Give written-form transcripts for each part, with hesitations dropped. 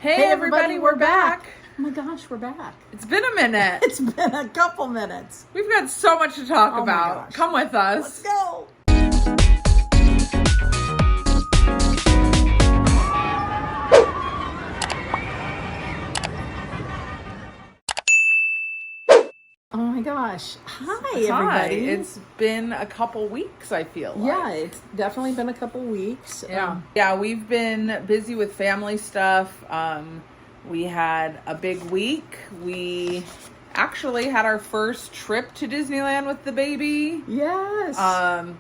Hey everybody, we're back. Oh my gosh, we're back. It's been a minute. It's been a couple minutes. We've got so much to talk Oh my about. gosh. Come with us. Let's go. Oh my gosh. Hi, everybody. It's been a couple weeks, I feel like. Yeah, it's definitely been a couple weeks. Yeah, we've been busy with family stuff. We had a big week. We actually had our first trip to Disneyland with the baby. Yes.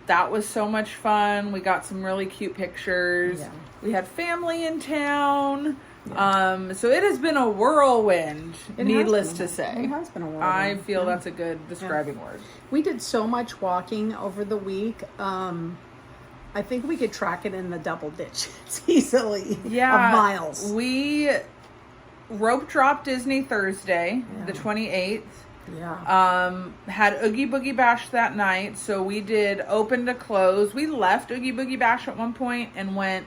That was so much fun. We got some really cute pictures. Yeah. We had family in town. Yeah. So it has been a whirlwind, needless to say. It has been a whirlwind. I feel that's a good describing word. We did so much walking over the week. I think we could track it in the double digits easily. Yeah. Of miles. We rope dropped Disney Thursday, the 28th. Yeah. Had Oogie Boogie Bash that night. So we did open to close. We left Oogie Boogie Bash at one point and went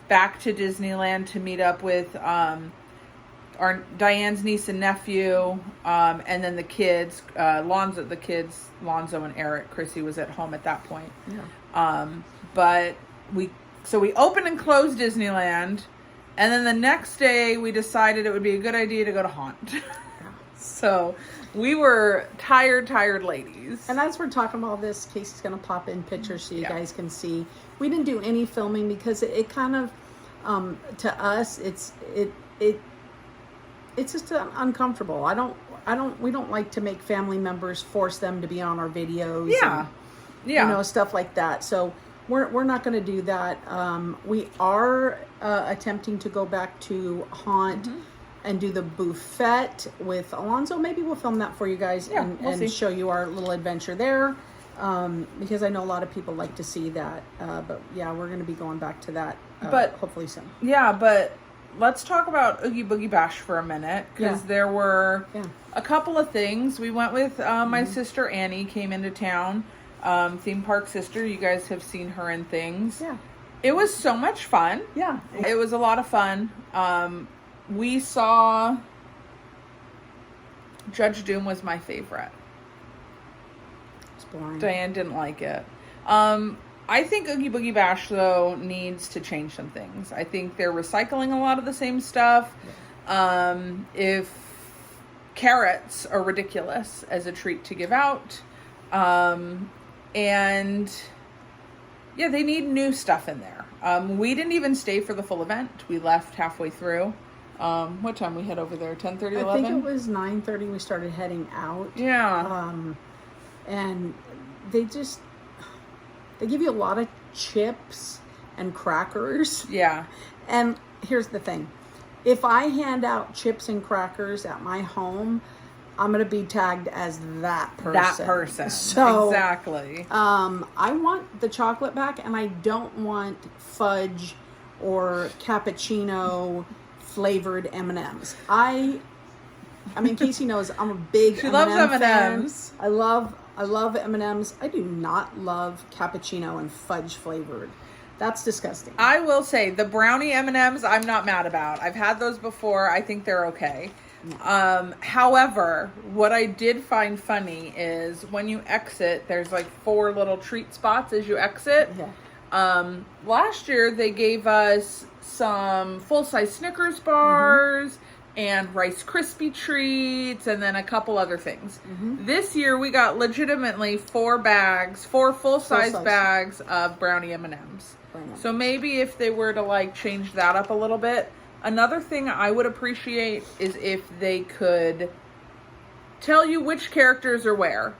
back to Disneyland to meet up with our Diane's niece and nephew, and then the kids, Lonzo and Eric. Chrissy was at home at that point. Yeah. But we opened and closed Disneyland, and then the next day we decided it would be a good idea to go to Haunt. Yeah. So we were tired ladies. And as we're talking about this, Casey's going to pop in pictures so you guys can see. We didn't do any filming because it kind of, to us, it's just uncomfortable. We don't like to make family members force them to be on our videos. Yeah. And, stuff like that. So we're not going to do that. We are attempting to go back to Haunt and do the buffet with Alonzo. Maybe we'll film that for you guys and show you our little adventure there. Because I know a lot of people like to see that. But yeah, we're going to be going back to that but hopefully soon. Yeah, but let's talk about Oogie Boogie Bash for a minute, because there were a couple of things. We went with my sister Annie, came into town, theme park sister. You guys have seen her in things. Yeah. It was so much fun. Yeah. It was a lot of fun. We saw Judge Doom was my favorite. It's boring. Diane didn't like it. I think Oogie Boogie Bash, though, needs to change some things. I think they're recycling a lot of the same stuff. If carrots are ridiculous as a treat to give out. And yeah, they need new stuff in there. We didn't even stay for the full event. We left halfway through. What time we head over there? 10:30, 11? I think it was 9:30 we started heading out. Yeah. And they give you a lot of chips and crackers. Yeah. And here's the thing. If I hand out chips and crackers at my home, I'm going to be tagged as that person. That person. So, exactly. I want the chocolate back, and I don't want fudge or cappuccino flavored M&Ms. I mean, Casey knows I'm a big she M&M loves fan. M&Ms. I love M&Ms. I do not love cappuccino and fudge flavored. That's disgusting. I will say the brownie M&Ms I'm not mad about. I've had those before. I think they're okay. However, what I did find funny is when you exit, there's like 4 little treat spots as you exit. Yeah. Last year they gave us some full-size Snickers bars and Rice Krispie treats, and then a couple other things. This year we got legitimately 4 full-size bags of brownie M&Ms. So maybe if they were to like change that up a little bit. Another thing I would appreciate is if they could tell you which characters are where.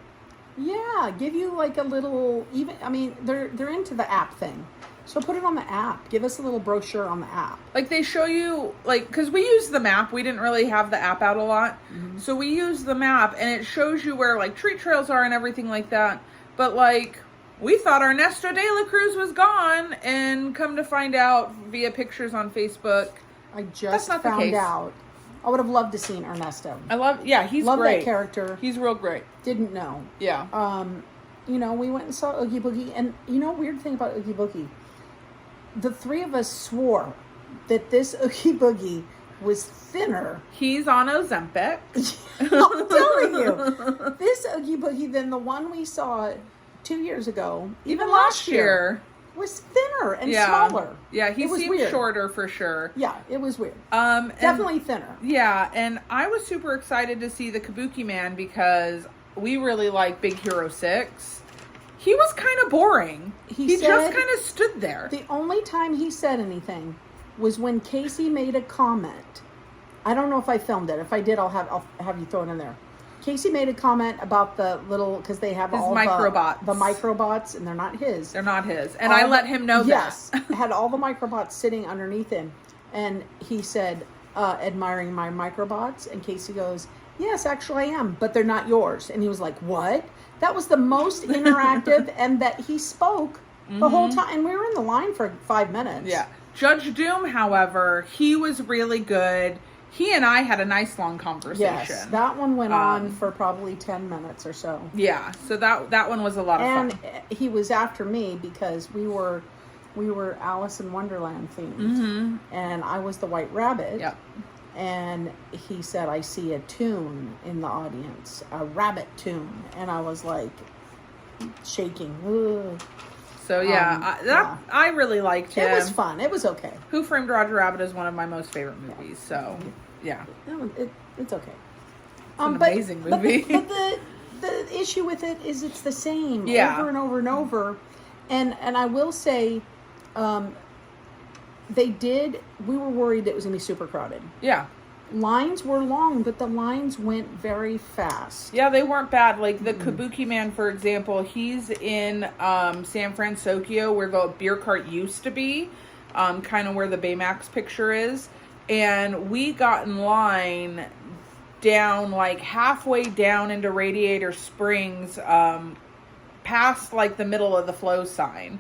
Yeah, give you like a little, they're into the app thing. So put it on the app. Give us a little brochure on the app. Like they show you, like, because we use the map. We didn't really have the app out a lot. So we use the map and it shows you where like treat trails are and everything like that. But like, we thought Ernesto de la Cruz was gone, and come to find out via pictures on Facebook, I just found out. I would have loved to seen Ernesto. He's love great. That character. He's real great. Didn't know. Yeah. We went and saw Oogie Boogie, and weird thing about Oogie Boogie, the 3 of us swore that this Oogie Boogie was thinner. He's on Ozempic. I'm telling you. This Oogie Boogie than the one we saw 2 years ago, Even last year. was thinner and smaller. Yeah, he seemed weird. shorter for sure. Yeah, it was weird. Definitely thinner. Yeah, and I was super excited to see the Kabuki Man because we really like Big Hero 6. He was kind of boring. He just kind of stood there. The only time he said anything was when Kc made a comment. I don't know if I filmed it. If I did, I'll have you throw it in there. Kc made a comment about the little, because they have all microbots. The microbots, and they're not his. They're not his. And I let him know that. Yes. Had all the microbots sitting underneath him. And he said, admiring my microbots. And Kc goes, yes, actually I am, but they're not yours. And he was like, what? That was the most interactive, and that he spoke the whole time. And we were in the line for 5 minutes. Yeah. Judge Doom, however, he was really good. He and I had a nice long conversation. Yes, that one went on for probably 10 minutes or so. Yeah, so that one was a lot of fun. And he was after me because we were Alice in Wonderland themed. And I was the White Rabbit. Yep. And he said, I see a tune in the audience, a rabbit tune. And I was like shaking. Ugh. So I really liked him. It was fun. It was okay. Who Framed Roger Rabbit is one of my most favorite movies. So yeah, it's okay. It's an amazing movie. But the issue with it is it's the same over and over and over. And I will say, we were worried it was going to be super crowded. Yeah. Lines were long, but the lines went very fast. Yeah, they weren't bad. Like the Kabuki Man, for example, he's in San Francisco where the beer cart used to be, kind of where the Baymax picture is. And we got in line down like halfway down into Radiator Springs, past like the middle of the flow sign.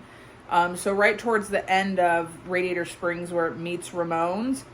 So right towards the end of Radiator Springs where it meets Ramones.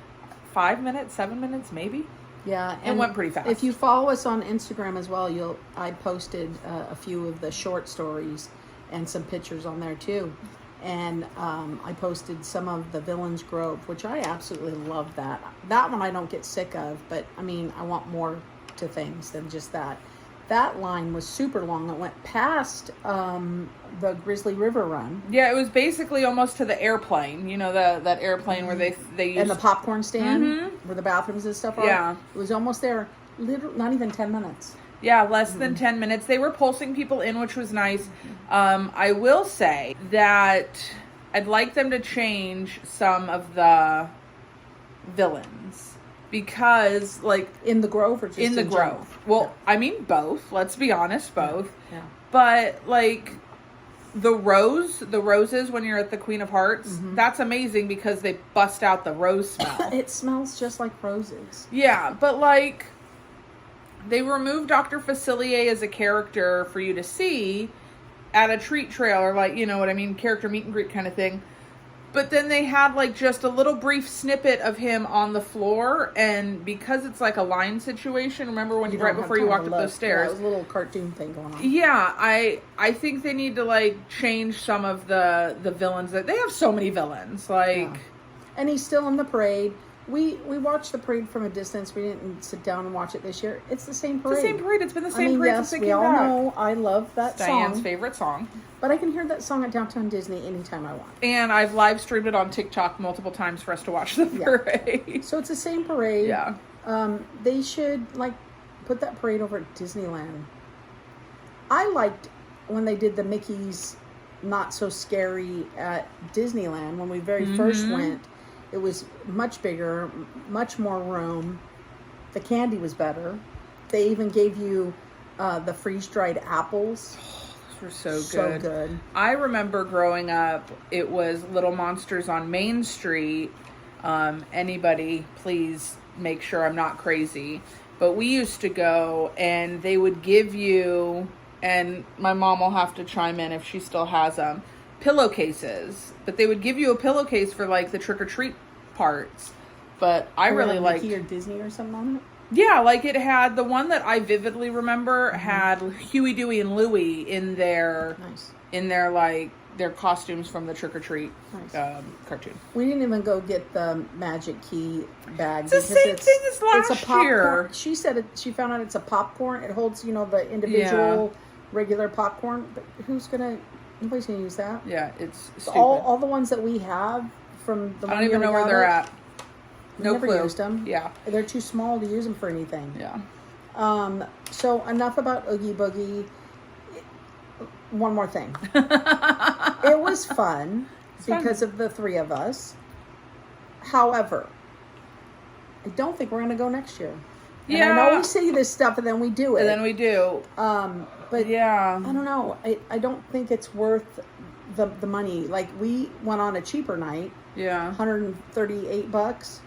5 minutes, 7 minutes, maybe. Yeah, it went pretty fast. If you follow us on Instagram as well, I posted a few of the short stories and some pictures on there too. And I posted some of the Villains Grove, which I absolutely love that. That one I don't get sick of, but I mean, I want more to things than just that. That line was super long. It went past the Grizzly River Run. Yeah, it was basically almost to the airplane. You know, that airplane where they used... And the popcorn stand, where the bathrooms and stuff are. Yeah. It was almost there, not even 10 minutes. Yeah, less than 10 minutes. They were pulsing people in, which was nice. I will say that I'd like them to change some of the villains. Because, like... In the Grove or just in the Grove? General? Well, I mean both. Let's be honest, both. Yeah. But, like, the roses when you're at the Queen of Hearts, that's amazing because they bust out the rose smell. It smells just like roses. Yeah, but, like, they removed Dr. Facilier as a character for you to see at a treat trail or, like, you know what I mean, character meet and greet kind of thing. But then they had, like, just a little brief snippet of him on the floor, and because it's, like, a line situation, remember when right before you walked up those stairs? Yeah, it was a little cartoon thing going on. Yeah, I think they need to, like, change some of the villains. That they have so many villains, like... Yeah. And he's still in the parade. We watched the parade from a distance. We didn't sit down and watch it this year. It's the same parade. It's the same parade. It's been the same parade since it came back. We all know I love that song. Diane's favorite song. But I can hear that song at Downtown Disney anytime I want. And I've live streamed it on TikTok multiple times for us to watch the parade. So it's the same parade. Yeah. They should, like, put that parade over at Disneyland. I liked when they did the Mickey's Not So Scary at Disneyland when we very first went. It was much bigger, much more room. The candy was better. They even gave you the freeze-dried apples. Were so good. I remember growing up, it was Little Monsters on Main Street. Anybody, please make sure I'm not crazy. But we used to go and they would give you, and my mom will have to chime in if she still has them, pillowcases. But they would give you a pillowcase for like the trick-or-treat parts. But I really liked... Mickey or Disney or something on it? Yeah, like it had, the one that I vividly remember had Huey, Dewey, and Louie in their, like, their costumes from the Trick or Treat Nice. cartoon. We didn't even go get the magic key bag. It's the same thing as last it's a popcorn. year. She said she found out it's a popcorn. It holds, the individual regular popcorn. But nobody's gonna use that. Yeah, it's stupid. All the ones that we have from the. I don't even know where they're at. No never clue. Used them. Yeah, they're too small to use them for anything. Yeah. So enough about Oogie Boogie. One more thing. It was fun because of the three of us. However, I don't think we're going to go next year. And I know we say this stuff and then we do it. And then we do. But yeah, I don't know. I don't think it's worth the money. Like, we went on a cheaper night. Yeah. $138.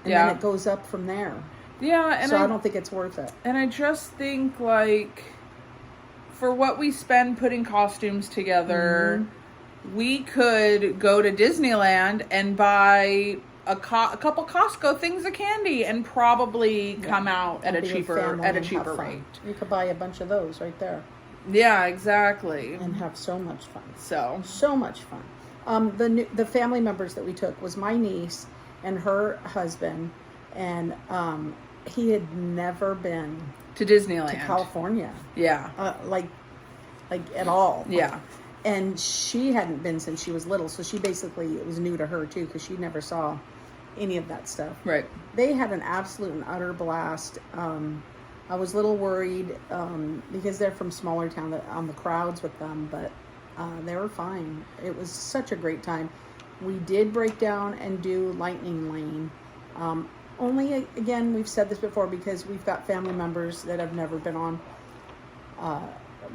And then it goes up from there. Yeah. And so I don't think it's worth it. And I just think, like, for what we spend putting costumes together, we could go to Disneyland and buy a couple Costco things of candy and probably come out at a cheaper rate. You could buy a bunch of those right there. Yeah, exactly. And have so much fun. So much fun. The family members that we took was my niece and her husband, and he had never been to Disneyland, to California. Yeah, like at all. Yeah. And she hadn't been since she was little, so it was new to her too, because she never saw any of that stuff. Right. They had an absolute and utter blast. I was a little worried because they're from smaller town on the crowds with them, but they were fine. It was such a great time. We did break down and do Lightning Lane. Only, again, we've said this before, because we've got family members that have never been on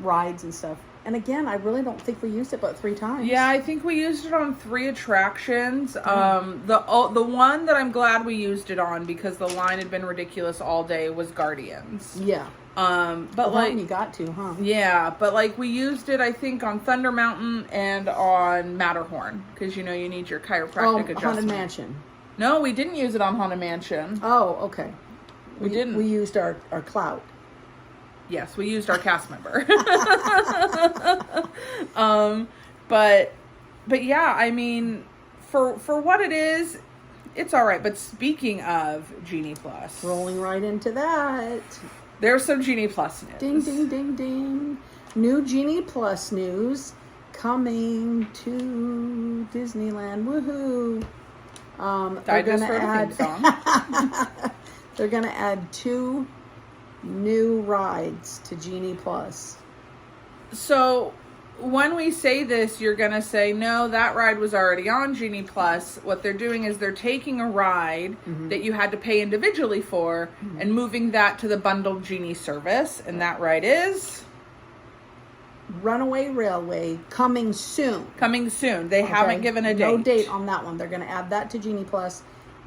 rides and stuff. And again, I really don't think we used it but 3 times. Yeah, I think we used it on 3 attractions. The one that I'm glad we used it on, because the line had been ridiculous all day, was Guardians. Yeah. But like you got to, huh? Yeah, but like we used it, I think, on Thunder Mountain and on Matterhorn, because you need your chiropractic adjustment. Haunted Mansion. No, we didn't use it on Haunted Mansion. Oh, okay. We didn't. We used our clout. Yes, we used our cast member. But yeah, I mean, for what it is, it's all right. But speaking of Genie Plus, rolling right into that, there's some Genie Plus news. Ding, ding, ding, ding. New Genie Plus news coming to Disneyland. Woohoo! They're going to add. They're going to add 2 new rides to Genie Plus. So when we say this, you're going to say, no, that ride was already on Genie Plus. What they're doing is they're taking a ride that you had to pay individually for and moving that to the bundled Genie service. And that ride is Runaway Railway, coming soon. They haven't given a date. No date on that one. They're going to add that to Genie Plus,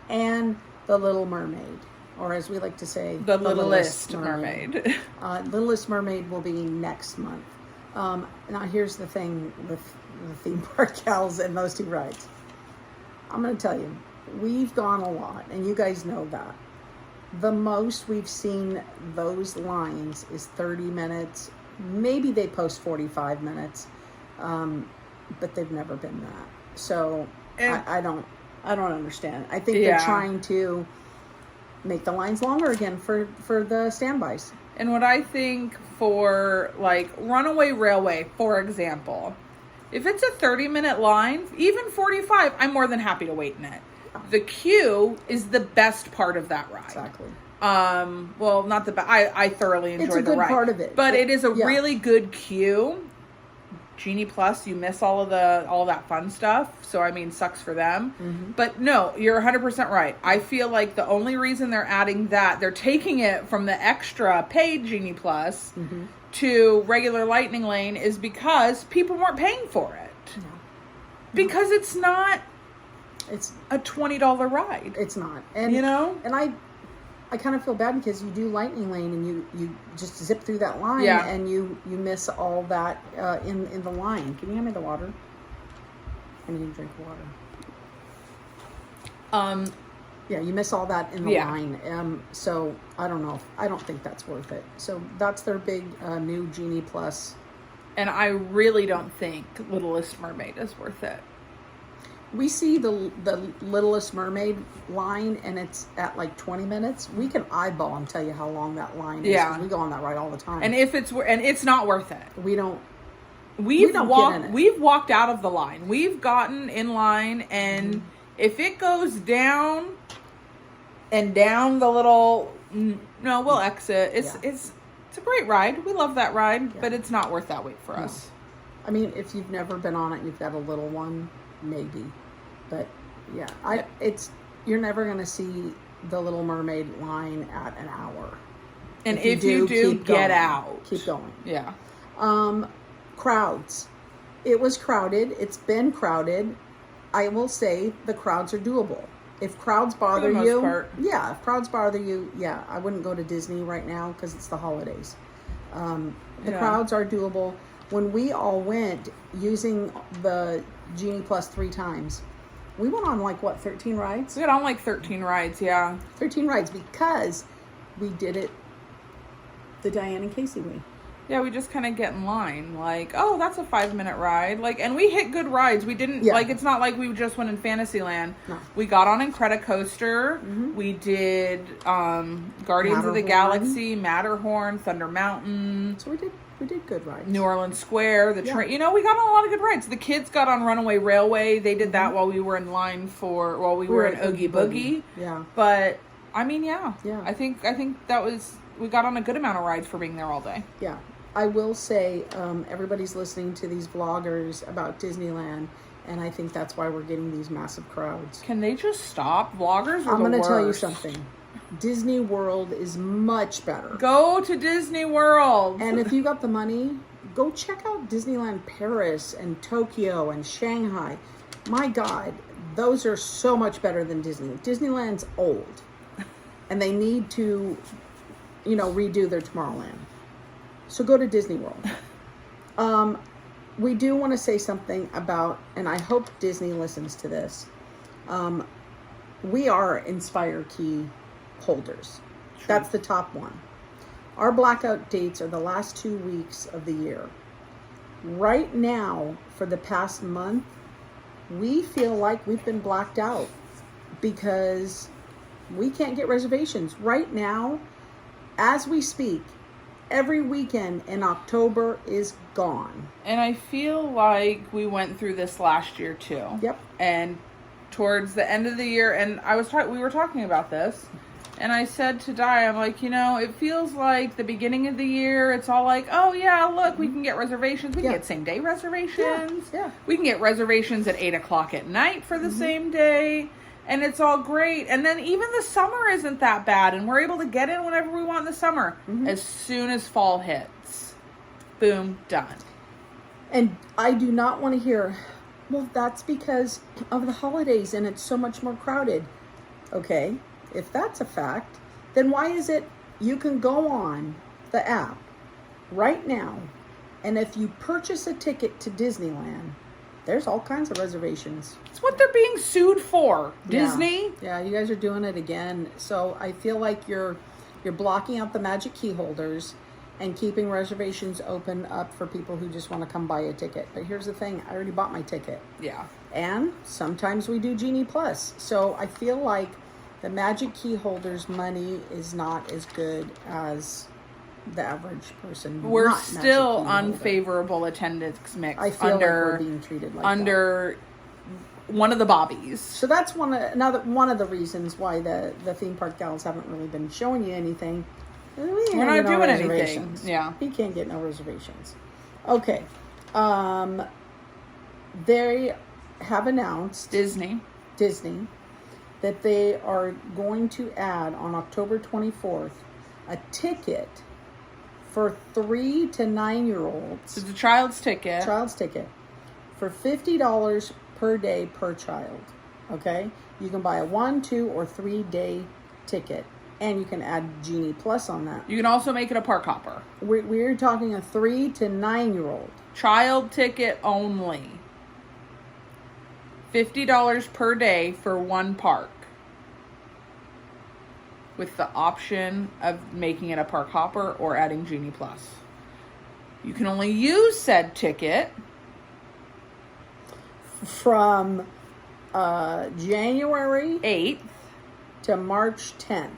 and The Little Mermaid. Or as we like to say, the Littlest Mermaid. Littlest Mermaid will be next month. Now here's the thing with the theme park gals and those 2 rides. I'm going to tell you, we've gone a lot, and you guys know that. The most we've seen those lines is 30 minutes. Maybe they post 45 minutes, but they've never been that. So I don't understand. I think they're trying to make the lines longer again for the standbys. And what I think for, like, Runaway Railway, for example, if it's a 30-minute line, even 45, I'm more than happy to wait in it. The queue is the best part of that ride. Exactly. Well, not the best. I thoroughly enjoy the ride. It's a good part of it. But it is a really good queue. Genie Plus, you miss all that fun stuff. So, I mean, sucks for them. But no, you're 100% right. I feel like the only reason they're adding that, they're taking it from the extra paid Genie Plus to regular Lightning Lane, is because people weren't paying for it. No. Because it's not a $20 ride. It's not. And, and I kind of feel bad because you do Lightning Lane and you just zip through that line and you miss all that in the line. Can you hand me the water? I need to drink water. Yeah, you miss all that in the line. So I don't know. I don't think that's worth it. So that's their big new Genie Plus And I really don't think Littlest Mermaid is worth it. We see the Littlest Mermaid line, and it's at like 20 minutes. We can eyeball and tell you how long that line is. Yeah. 'Cause we go on that ride all the time. And it's not worth it. We don't. We've don't get in it. We've walked out of the line. We've gotten in line, and if it goes down and down the little, no, we'll exit. It's a great ride. We love that ride, but it's not worth that wait for us. I mean, if you've never been on it, you've got a little one, maybe. But yeah, you're never gonna see the Little Mermaid line at an hour. And if you do, get out. Keep going. Yeah. Crowds. It was crowded. It's been crowded. I will say the crowds are doable. If crowds bother For the most part. if crowds bother you, I wouldn't go to Disney right now because it's the holidays. The crowds are doable. When we all went using the Genie Plus 3 times, we went on 13 rides? We got on 13 rides, yeah. 13 rides because we did it the Diane and Kc way. Yeah, we just kind of get in line. Oh, that's a 5-minute ride. And we hit good rides. We didn't, it's not like we just went in Fantasyland. No. We got on Incredicoaster. We did Guardians of the Galaxy, Matterhorn, Thunder Mountain. So we did good rides. New Orleans Square, the train. We got on a lot of good rides. The kids got on Runaway Railway. They did that while we were in line while we were in Oogie Boogie. Yeah. But, I mean, yeah. Yeah. I think that was, we got on a good amount of rides for being there all day. Yeah. I will say, everybody's listening to these vloggers about Disneyland, and I think that's why we're getting these massive crowds. Can they just stop? Vloggers are I'm the going to tell you worst. something. Disney World is much better. Go to Disney World. And if you got the money, go check out Disneyland Paris and Tokyo and Shanghai. My God, those are so much better than Disney. Disneyland's old, and they need to, redo their Tomorrowland. So go to Disney World. We do want to say something about, and I hope Disney listens to this. We are Inspire Key holders. True. That's the top one. Our blackout dates are the last 2 weeks of the year. Right now, for the past month, we feel like we've been blacked out because we can't get reservations. Right now, as we speak, every weekend in October is gone. And I feel like we went through this last year too. Yep. And towards the end of the year, and we were talking about this, and I said to Di, I'm like, it feels like the beginning of the year, it's all like, oh yeah, look, we can get reservations. We can get same day reservations. Yeah. We can get reservations at 8 o'clock at night for the same day. And it's all great. And then even the summer isn't that bad. And we're able to get in whenever we want in the summer. As soon as fall hits. Boom, done. And I do not want to hear, well, that's because of the holidays and it's so much more crowded. Okay, if that's a fact, then why is it you can go on the app right now, and if you purchase a ticket to Disneyland, there's all kinds of reservations. It's what they're being sued for. Disney. Yeah, you guys are doing it again. So I feel like you're blocking out the magic key holders and keeping reservations open up for people who just want to come buy a ticket. But here's the thing, I already bought my ticket. Yeah. And sometimes we do Genie Plus. So I feel like the magic key holders money is not as good as the average person. We're not still magic key holder. unfavorable attendance mix I feel like we're being treated like under one of the bobbies. So that's one of the reasons why the theme park gals haven't really been showing you anything. We're not doing anything. Yeah. You can't get no reservations. Okay. They have announced, Disney, that they are going to add on October 24th a ticket for 3 to 9 year olds. So it's a child's ticket. For $50 per day per child. Okay? You can buy a 1, 2, or 3 day ticket. And you can add Genie Plus on that. You can also make it a park hopper. We're talking a 3 to 9 year old. Child ticket only. $50 per day for one park. With the option of making it a park hopper or adding Genie Plus. You can only use said ticket from January 8th to March 10th.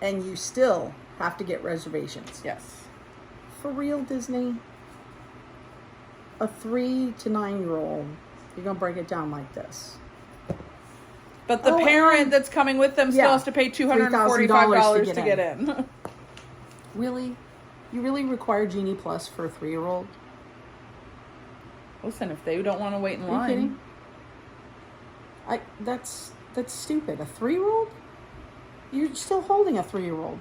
And you still have to get reservations. Yes. For real, Disney? A 3 to 9-year-old, you're going to break it down like this. But the parent that's coming with them still has to pay $245 to get in. Really? You really require Genie Plus for a 3-year-old? Listen, if they don't want to wait in line. Are you kidding? That's stupid. A 3-year-old? You're still holding a 3-year-old.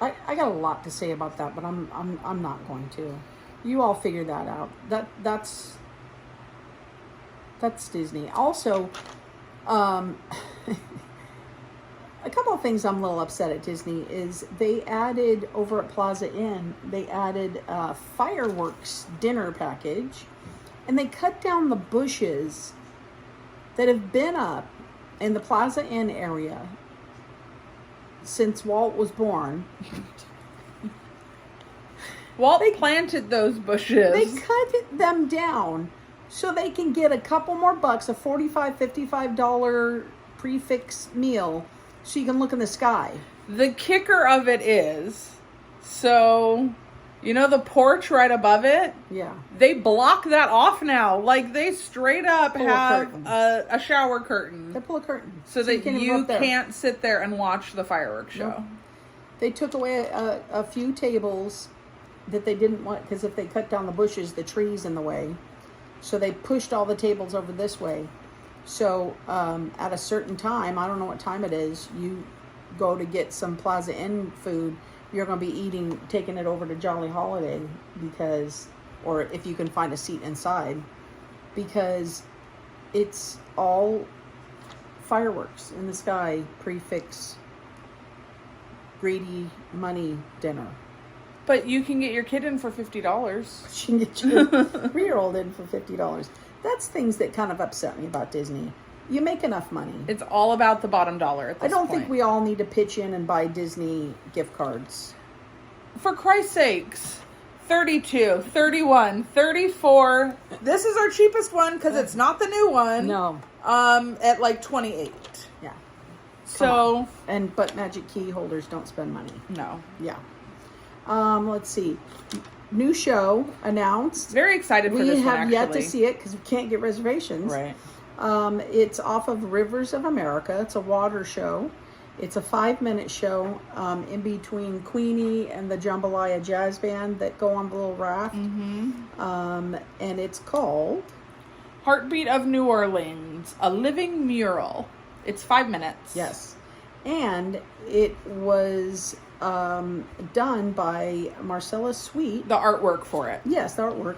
I got a lot to say about that, but I'm not going to. You all figure that out. That's Disney. Also, a couple of things I'm a little upset at Disney is they added over at Plaza Inn, they added a fireworks dinner package, and they cut down the bushes that have been up in the Plaza Inn area since Walt was born. Walt planted those bushes. They cut them down so they can get a couple more bucks, a $45, $55 prefix meal, so you can look in the sky. The kicker of it is, so, you know the porch right above it? Yeah. They block that off now. Like, they straight up have a shower curtain. They pull a curtain. So that you can't sit there and watch the fireworks show. Nope. They took away a few tables that they didn't want, because if they cut down the bushes, the tree's in the way. So they pushed all the tables over this way. So at a certain time, I don't know what time it is, you go to get some Plaza Inn food, you're going to be taking it over to Jolly Holiday or if you can find a seat inside, because it's all fireworks in the sky, prefix greedy money dinner. But you can get your kid in for $50. You can get your 3-year-old in for $50. That's things that kind of upset me about Disney. You make enough money. It's all about the bottom dollar at this I don't point. think we all need to pitch in and buy Disney gift cards. For Christ's sakes, 32, 31, 34. This is our cheapest one because it's not the new one. No. At like 28. Yeah. So. But Magic Key holders don't spend money. No. Yeah. Let's see. New show announced. Very excited for this one, We have actually. yet to see it because we can't get reservations. Right. It's off of Rivers of America. It's a water show. It's a 5-minute show in between Queenie and the Jambalaya Jazz Band that go on the little raft. Mm-hmm. And it's called Heartbeat of New Orleans, a living mural. It's 5 minutes. Yes. And it was done by Marcella Sweet. The artwork for it. Yes, the artwork.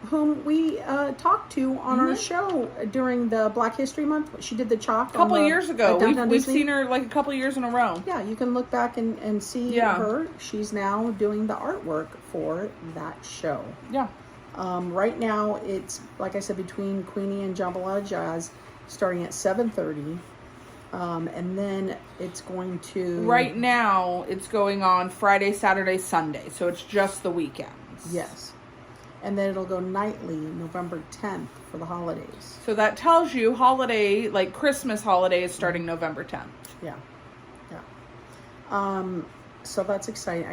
Whom we talked to on our show during the Black History Month. She did the chalk. A couple of years ago. We've seen her like a couple of years in a row. Yeah, you can look back and see her. She's now doing the artwork for that show. Yeah. Right now, it's, like I said, between Queenie and Jambalaya Jazz, starting at 7:30. And then it's going to... Right now, it's going on Friday, Saturday, Sunday. So it's just the weekends. Yes. And then it'll go nightly, November 10th for the holidays. So that tells you holiday, like Christmas holiday is starting November 10th. Yeah. Yeah. So that's exciting.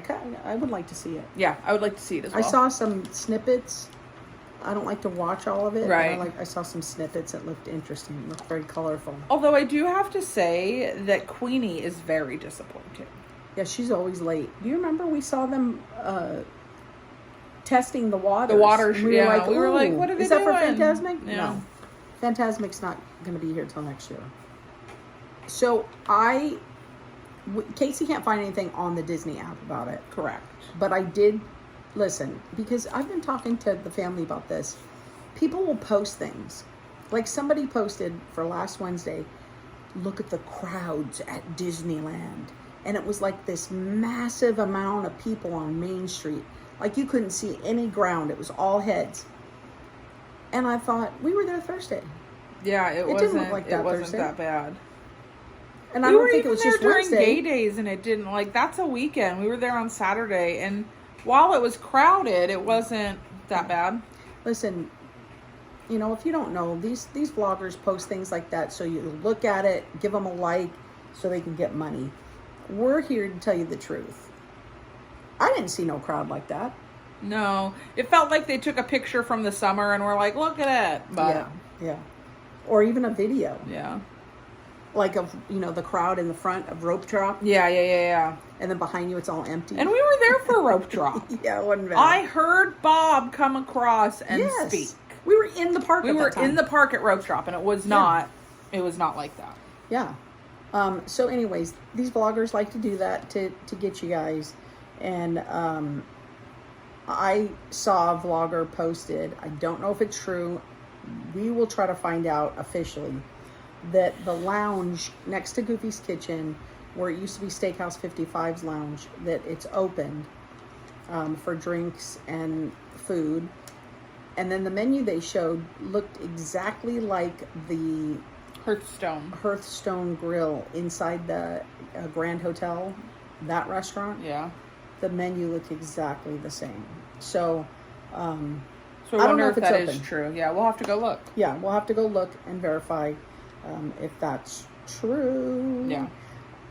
I would like to see it. Yeah, I would like to see it as well. I saw some snippets. I don't like to watch all of it. Right. But I saw some snippets that looked interesting. It looked very colorful. Although I do have to say that Queenie is very disappointing. Yeah, she's always late. Do you remember we saw them testing the waters? The waters, we were like, what are they doing? Is that for Fantasmic? Yeah. No. Fantasmic's not going to be here till next year. So Casey can't find anything on the Disney app about it. Correct. But I did listen, because I've been talking to the family about this. People will post things. Like somebody posted for last Wednesday, look at the crowds at Disneyland. And it was like this massive amount of people on Main Street. Like you couldn't see any ground. It was all heads. And I thought, we were there Thursday. Yeah, it didn't look like that it wasn't Thursday. that bad. And I don't think it was there just during Wednesday. Gay Days, and it didn't, like, that's a weekend. We were there on Saturday, and while it was crowded, it wasn't that bad. Listen, you know, if you don't know, these vloggers post things like that so you look at it, give them a like so they can get money. We're here to tell you the truth. I didn't see no crowd like that. No, it felt like they took a picture from the summer and were like, look at it. But yeah. Or even a video. Yeah. Like of, you know, the crowd in the front of rope drop. Yeah. And then behind you it's all empty. And we were there for rope drop. Yeah, it wasn't bad. I heard Bob come across and speak. We were in the park We were in the park at rope drop, and it was not like that. Yeah. So anyways, these vloggers like to do that to get you guys. And I saw a vlogger posted, I don't know if it's true, we will try to find out officially, that the lounge next to Goofy's Kitchen, where it used to be Steakhouse 55's lounge, that it's opened for drinks and food. And then the menu they showed looked exactly like the Hearthstone Grill inside the Grand Hotel, that restaurant. Yeah. The menu looked exactly the same. So, I don't know wonder if if it's that open. is true. Yeah, we'll have to go look. Yeah, we'll have to go look and verify if that's true. Yeah.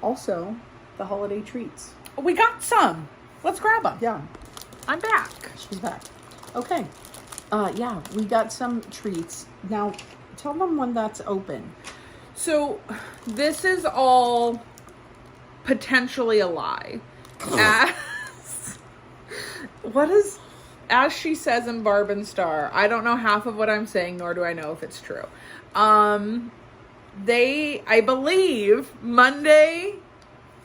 Also, the holiday treats. We got some. Let's grab them. Yeah. I'm back. She's back. Okay. Yeah, we got some treats. Now, tell them when that's open. So, this is all potentially a lie. As she says in Barb and Star, I don't know half of what I'm saying, nor do I know if it's true. I believe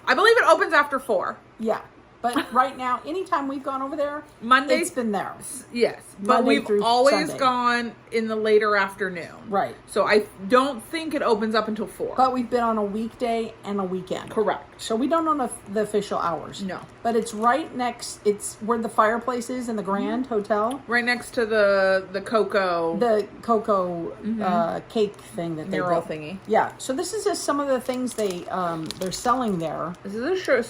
it opens after 4. Yeah. But right now, anytime we've gone over there, Monday, it's been there. Yes. But Monday we've through always Sunday. gone in the later afternoon. Right. So I don't think it opens up until 4. But we've been on a weekday and a weekend. Correct. So we don't know the official hours. No. But it's right next, it's where the fireplace is in the Grand Hotel. Right next to the cocoa. The cocoa cake thing that they mural did. thingy. Yeah. So this is just some of the things they're selling there. This is a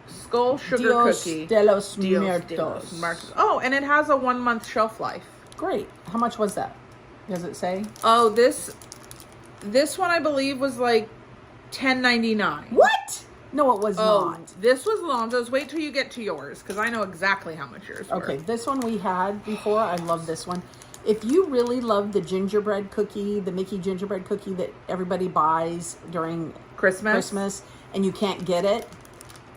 Skull sugar Dios cookie. de los Dios de Muertos. los Muertos. Oh, and it has a 1-month shelf life. Great. How much was that? Does it say? Oh, this one I believe was like $10.99. What? No, it was not. This was Lonzo's. Wait till you get to yours, because I know exactly how much yours were. Okay, this one we had before. I love this one. If you really love the gingerbread cookie, the Mickey gingerbread cookie that everybody buys during Christmas, and you can't get it,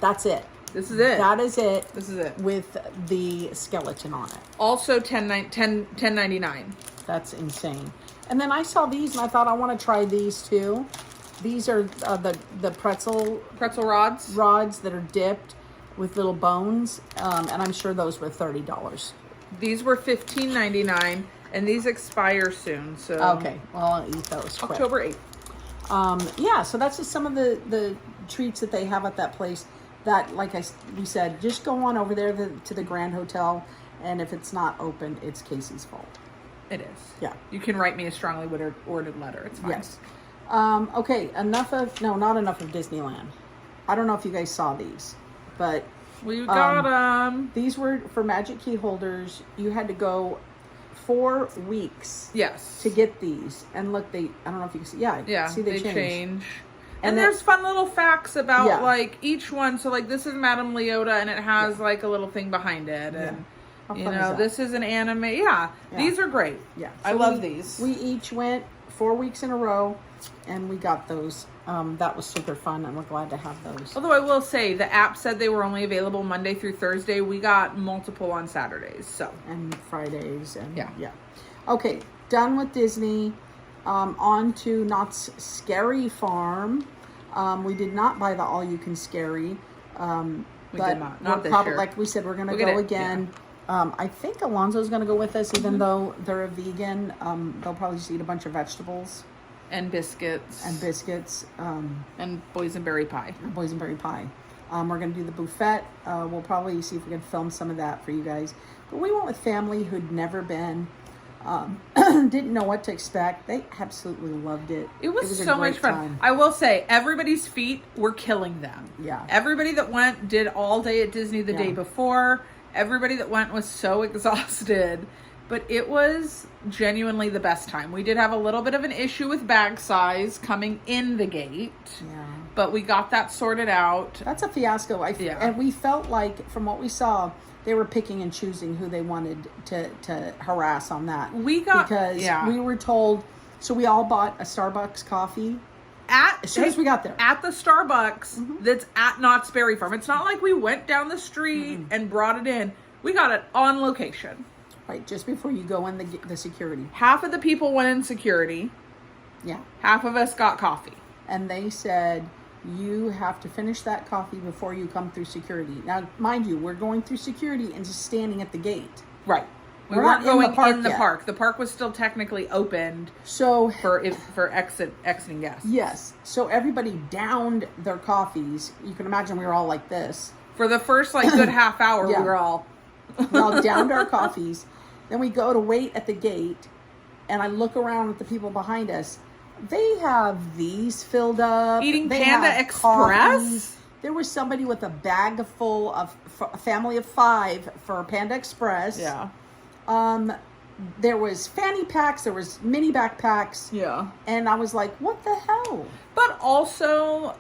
that's it. This is it. That is it. This is it. With the skeleton on it. Also $10.99. That's insane. And then I saw these and I thought I want to try these too. These are the pretzel rods that are dipped with little bones, and I'm sure those were $30. These were $15.99, and these expire soon. So okay, well I'll eat those. October 8th. Yeah, so that's just some of the treats that they have at that place. That, like we said, just go on over there to the Grand Hotel, and if it's not open, it's Casey's fault. It is. Yeah. You can write me a strongly worded letter. It's fine. Yes. Okay, not enough of Disneyland. I don't know if you guys saw these, but we got them. These were for magic key holders. You had to go 4 weeks. Yes. To get these, and look, I don't know if you can see. Yeah. See, they change. And there's fun little facts about like each one. So like this is Madame Leota, and it has like a little thing behind it, and you know this is an anime. Yeah, these are great. Yeah, so I love these. We each went 4 weeks in a row, and we got those. That was super fun, and we're glad to have those. Although I will say the app said they were only available Monday through Thursday. We got multiple on Saturdays, and Fridays, and yeah. Okay, done with Disney. On to Knott's Scary Farm. We did not buy the all-you-can scary. We did not. Not this year. Like we said, we're going to go again. Yeah. I think Alonzo's going to go with us, even though they're a vegan. They'll probably just eat a bunch of vegetables. And biscuits. And boysenberry pie. We're going to do the buffet. We'll probably see if we can film some of that for you guys. But we went with family who'd never been. Didn't know what to expect. They absolutely loved it. It was a so great much fun. time. I will say, everybody's feet were killing them. Yeah. Everybody that went did all day at Disney the day before. Everybody that went was so exhausted. But it was genuinely the best time. We did have a little bit of an issue with bag size coming in the gate. Yeah. But we got that sorted out. That's a fiasco. And we felt like, from what we saw, they were picking and choosing who they wanted to harass on that. Because we were told, so we all bought a Starbucks coffee as soon as we got there. At the Starbucks that's at Knott's Berry Farm. It's not like we went down the street and brought it in. We got it on location. Right, just before you go in the security. Half of the people went in security. Yeah. Half of us got coffee. And they said, you have to finish that coffee before you come through security. Now, mind you, we're going through security and just standing at the gate. Right. We We're weren't not in going the park yet. park. The park was still technically opened So for exiting guests. yes, so everybody downed their coffees. You can imagine we were all like this. For the first good half hour, Yeah. we were all We all downed our coffees. Then we go to wait at the gate, and I look around at the people behind us. They have these filled up. Eating They Panda have Express? coffees. There was somebody with a bag full of a family of 5 for Panda Express. Yeah. There was fanny packs. There was mini backpacks. Yeah. And I was like, what the hell? But also,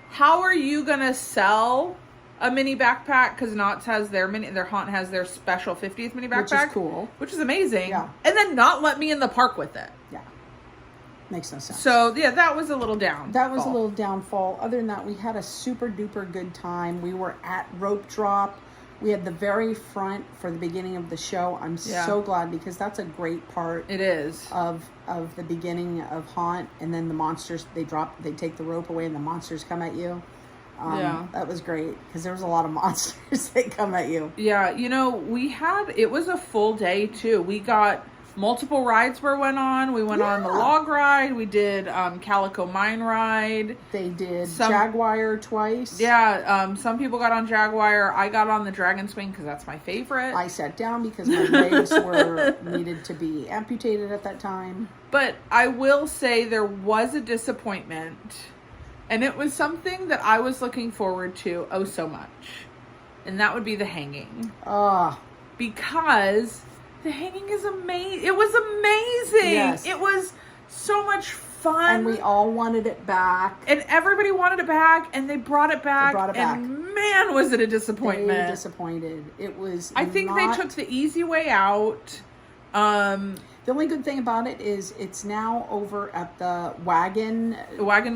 how are you gonna sell a mini backpack? Because Knott's has their haunt has their special 50th mini backpack, Which is cool. which is amazing. Yeah. And then not let me in the park with it. Yeah. Makes no sense. So yeah, that was a little down. That was a little downfall. Other than that, we had a super duper good time. We were at rope drop. We had the very front for the beginning of the show. I'm so glad, because that's a great part. It is. Of the beginning of Haunt, and then the monsters, they take the rope away and the monsters come at you. That was great, because there was a lot of monsters that come at you. Yeah, it was a full day too. We got multiple rides went on. We went on the log ride. We did Calico Mine ride. They did Jaguar twice. Yeah, some people got on Jaguar. I got on the Dragon Swing because that's my favorite. I sat down because my legs needed to be amputated at that time. But I will say there was a disappointment. And it was something that I was looking forward to so much. And that would be the hanging. Because the hanging is amazing. It was amazing. Yes. It was so much fun. And we all wanted it back. And everybody wanted it back. And they brought it back. back. And man, was it a disappointment. Very disappointed. It was I think they took the easy way out. The only good thing about it is it's now over at the wagon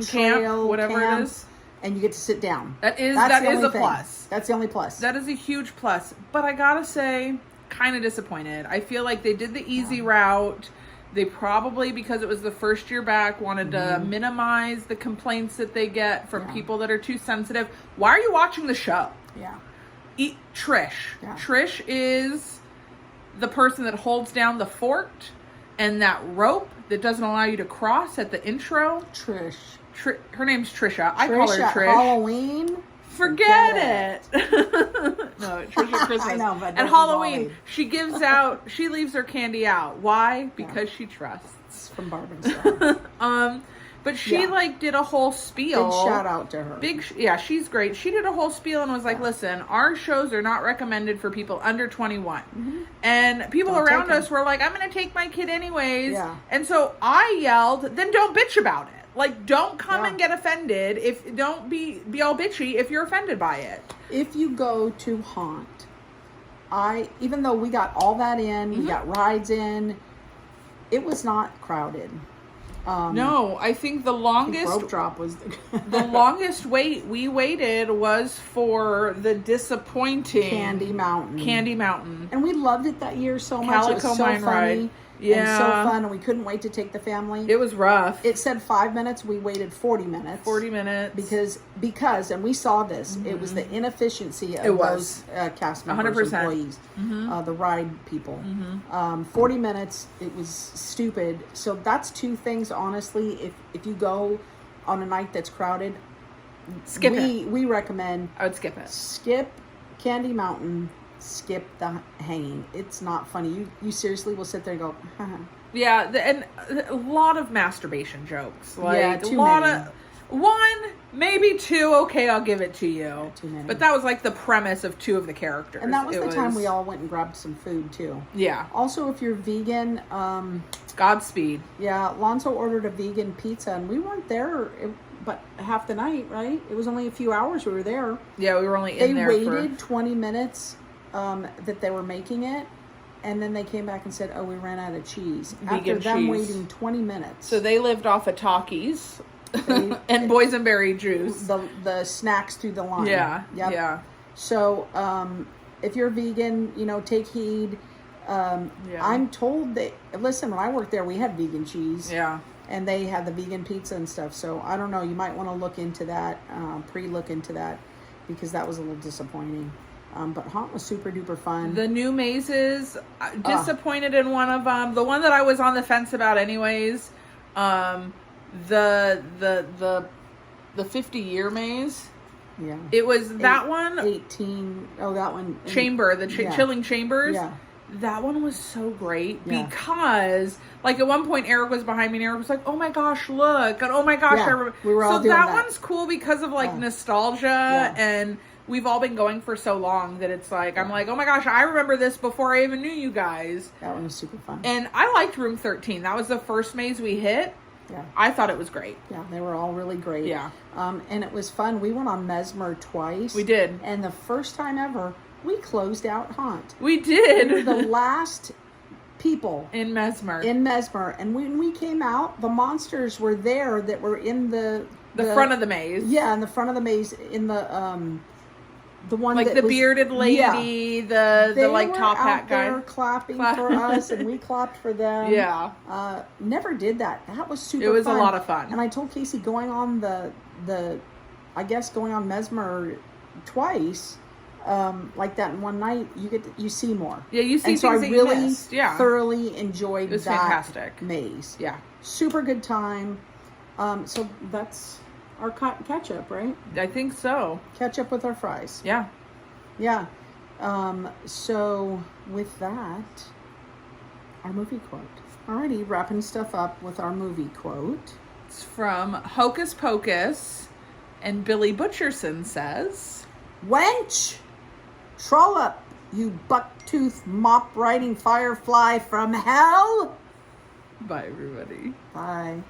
camp, whatever it is. And you get to sit down. That is a plus. That's the only plus. That is a huge plus. But I gotta say, kind of disappointed. I feel like they did the easy route. They probably, because it was the first year back, wanted to minimize the complaints that they get from people that are too sensitive. Why are you watching the show? Yeah. Trish. Yeah. Trish is the person that holds down the fort and that rope that doesn't allow you to cross at the intro. Trish. Her name's Trisha. I call her Trish. Halloween. Forget it. No, Trish at Christmas. I know, but at Halloween, she leaves her candy out. Why? Because she trusts. It's from Barb and Star. But she did a whole spiel. Big shout out to her. She's great. She did a whole spiel and was like, listen, our shows are not recommended for people under 21. And people around us were like, I'm going to take my kid anyways. Yeah. And so I yelled, then don't bitch about it. Don't come and get offended. Don't be all bitchy if you're offended by it. If you go to Haunt, even though we got all that in, we got rides in, it was not crowded. No, I think the longest rope drop was the longest wait we waited was for the disappointing Candy Mountain. And we loved it that year so much. Calico it was so Mine funny. Ride. Yeah. And so fun, and we couldn't wait to take the family. It was rough. It said 5 minutes. We waited 40 minutes. 40 minutes. Because, and we saw this, it was the inefficiency of those cast members, 100%. employees, the ride people. 40 minutes, it was stupid. So that's 2 things, honestly. If you go on a night that's crowded, skip it. We recommend. I would skip it. Skip Candy Mountain. skip the hanging. It's not funny. You seriously will sit there and go, haha. Yeah, and a lot of masturbation jokes. Like, Yeah, a too lot many. of one, maybe two. Okay, I'll give it to you. Too many. But that was like the premise of two of the characters. And that was the time we all went and grabbed some food too. Yeah. Also, if you're vegan, Godspeed. yeah, Lonzo ordered a vegan pizza, and we weren't there, but half the night, right? It was only a few hours we were there. Yeah, we were only They in there waited 20 minutes that they were making it, and then they came back and said, "Oh, we ran out of cheese." After Vegan them cheese. waiting 20 minutes. So they lived off of Takis They- and boysenberry juice. the snacks through the line. Yeah, Yep. yeah. So if you're vegan, take heed. Yeah. I'm told that, listen, when I worked there, we had vegan cheese. Yeah. And they had the vegan pizza and stuff. So I don't know. You might want to look into that, pre-look into that, because that was a little disappointing. But Haunt was super duper fun. The new mazes, disappointed in one of them. The one that I was on the fence about anyways, the 50-year maze. Yeah. It was that one. 18. Oh, that one. Chamber, the Yeah. chilling chambers. Yeah. That one was so great Yeah. because, like, at one point Eric was behind me and Eric was like, "Oh my gosh, look!" And oh my gosh, Yeah, I remember. we were all so doing that that. one's cool because of like Yeah. nostalgia, Yeah. and we've all been going for so long that it's like I'm like, "Oh my gosh, I remember this before I even knew you guys." That one was super fun. And I liked Room 13. That was the first maze we hit. Yeah. I thought it was great. Yeah, they were all really great. Yeah. And it was fun. We went on Mesmer twice. We did. And the first time ever, we closed out Haunt. We We were did. the last people In Mesmer. in Mesmer. And when we came out, the monsters were there that were in the front of the maze. Yeah, in the front of the maze, in the one Like that the was, bearded lady, the They like were top hat out guy. there clapping for us, and we clapped for them. Yeah. Never did that. That was super. It was fun. a lot of fun. And I told Casey going on I guess going on Mesmer twice, like that in one night, you see more. Yeah, you see And so I things that you really missed. Yeah. thoroughly enjoyed It was that fantastic. maze. Yeah. Super good time. So that's our catch up, right? I think so. Catch up with our fries. Yeah. Yeah. So with that, our movie quote. Alrighty, wrapping stuff up with our movie quote. It's from Hocus Pocus, and Billy Butcherson says, Wench! Trollop, you buck-toothed, mop-riding firefly from hell! bye everybody. Bye.